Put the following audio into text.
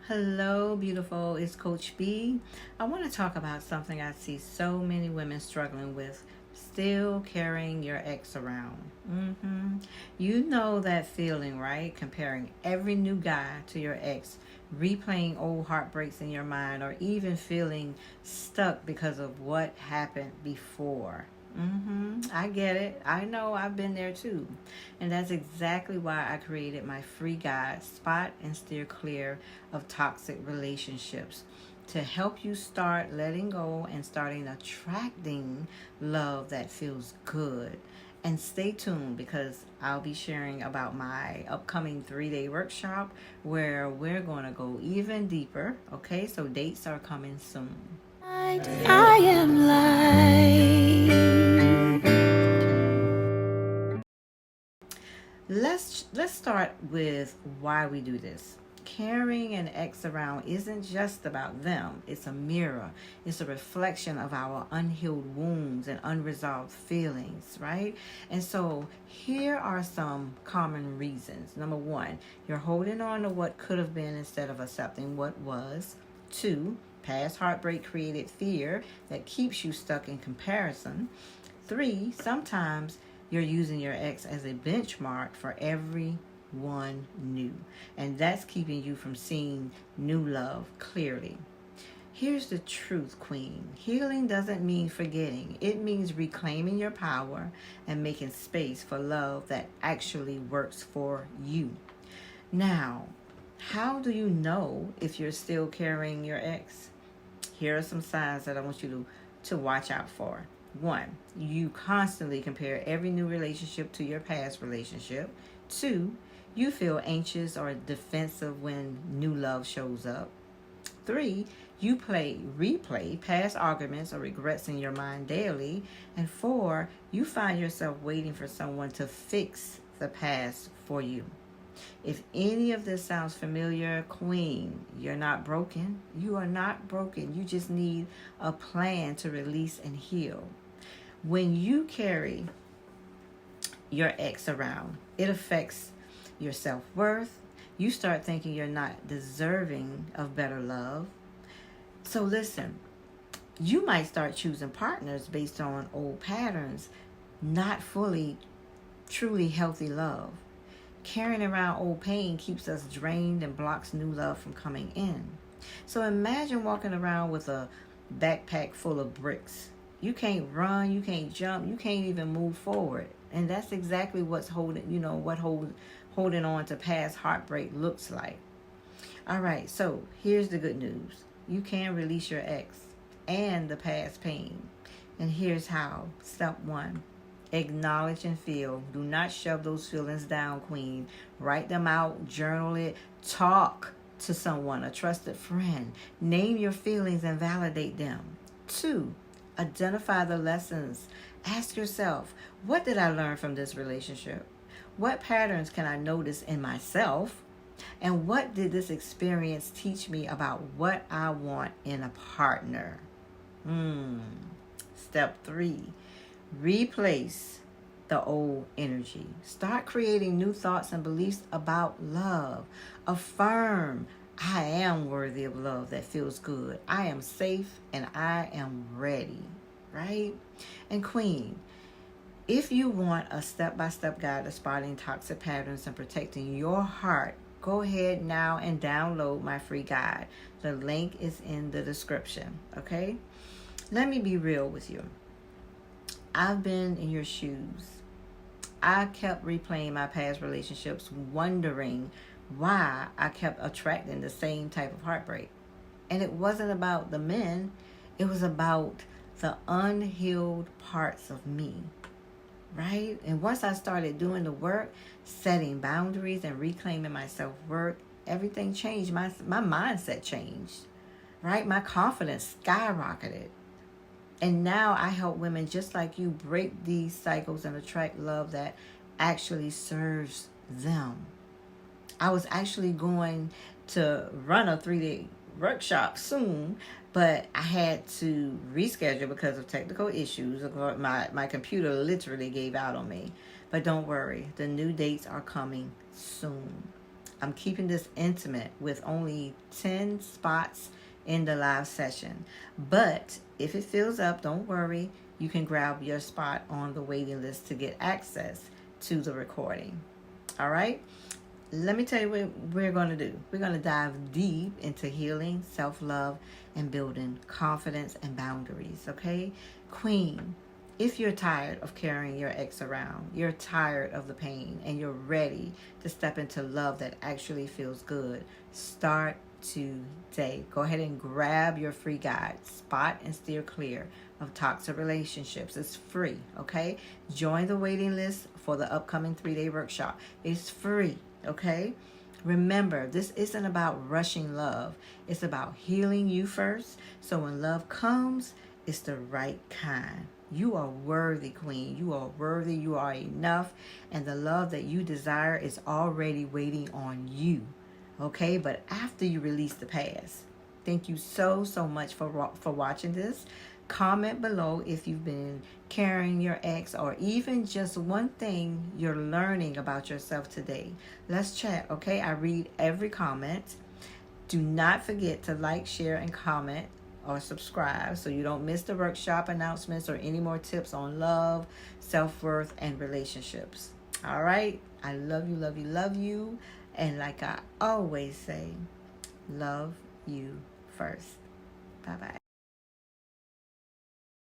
Hello, beautiful. It's Coach B. I want to talk about something I see so many women struggling with, still carrying your ex around. You know that feeling, right? Comparing every new guy to your ex, replaying old heartbreaks in your mind, or even feeling stuck because of what happened before. I get it. I know I've been there too. And that's exactly why I created my free guide, Spot and Steer Clear of Toxic Relationships, to help you start letting go and starting attracting love that feels good. And stay tuned because I'll be sharing about my upcoming 3-day workshop where we're going to go even deeper. Okay, so dates are coming soon. I am light. Let's start with why we do this. Carrying an ex around isn't just about them. It's a mirror. It's a reflection of our unhealed wounds and unresolved feelings, right? And so here are some common reasons. Number one, you're holding on to what could have been instead of accepting what was. Two, past heartbreak created fear that keeps you stuck in comparison. Three, sometimes you're using your ex as a benchmark for everyone new, and that's keeping you from seeing new love clearly. Here's the truth, Queen. Healing doesn't mean forgetting. It means reclaiming your power and making space for love that actually works for you. Now, how do you know if you're still carrying your ex? Here are some signs that I want you to watch out for. One, you constantly compare every new relationship to your past relationship. Two, you feel anxious or defensive when new love shows up. Three, you replay past arguments or regrets in your mind daily. And four, you find yourself waiting for someone to fix the past for you. If any of this sounds familiar, Queen, you're not broken. You are not broken. You just need a plan to release and heal. When you carry your ex around, it affects your self-worth. You start thinking you're not deserving of better love. So listen, you might start choosing partners based on old patterns, not fully, truly healthy love. Carrying around old pain keeps us drained and blocks new love from coming in. So imagine walking around with a backpack full of bricks. You can't run, you can't jump, you can't even move forward. And that's exactly what's holding on to past heartbreak looks like. All right, so here's the good news. You can release your ex and the past pain. And here's how. Step one, acknowledge and feel. Do not shove those feelings down, Queen. Write them out, journal it, talk to someone, a trusted friend. Name your feelings and validate them. Two, identify the lessons. Ask yourself, what did I learn from this relationship? What patterns can I notice in myself? And what did this experience teach me about what I want in a partner? Step three, replace the old energy. Start creating new thoughts and beliefs about love. Affirm, I am worthy of love that feels good. I am safe and I am ready, right? And Queen, if you want a step-by-step guide to spotting toxic patterns and protecting your heart, go ahead now and download my free guide. The link is in the description, okay? Let me be real with you. I've been in your shoes. I kept replaying my past relationships, wondering why I kept attracting the same type of heartbreak. And it wasn't about the men, it was about the unhealed parts of me, right? And once I started doing the work, setting boundaries and reclaiming my self-worth, everything changed. My mindset changed, right? My confidence skyrocketed. And now I help women just like you break these cycles and attract love that actually serves them. I was actually going to run a 3-day workshop soon, but I had to reschedule because of technical issues. My computer literally gave out on me. But don't worry, the new dates are coming soon. I'm keeping this intimate with only 10 spots in the live session. But if it fills up, don't worry. You can grab your spot on the waiting list to get access to the recording. All right? Let me tell you what we're going to do. We're going to dive deep into healing, self-love, and building confidence and boundaries, okay? Queen, if you're tired of carrying your ex around, you're tired of the pain, and you're ready to step into love that actually feels good, start today. Go ahead and grab your free guide, Spot and Steer Clear of Toxic Relationships. It's free, okay? Join the waiting list for the upcoming 3-day workshop. It's free. Okay? Remember, this isn't about rushing love. It's about healing you first. So when love comes, it's the right kind. You are worthy, Queen. You are worthy. You are enough. And the love that you desire is already waiting on you. Okay? But after you release the past. Thank you so much for watching this. Comment below if you've been carrying your ex or even just one thing you're learning about yourself today. Let's chat, okay? I read every comment. Do not forget to like, share, and comment or subscribe so you don't miss the workshop announcements or any more tips on love, self-worth, and relationships. All right? I love you, love you, love you. And like I always say, love you first. Bye-bye.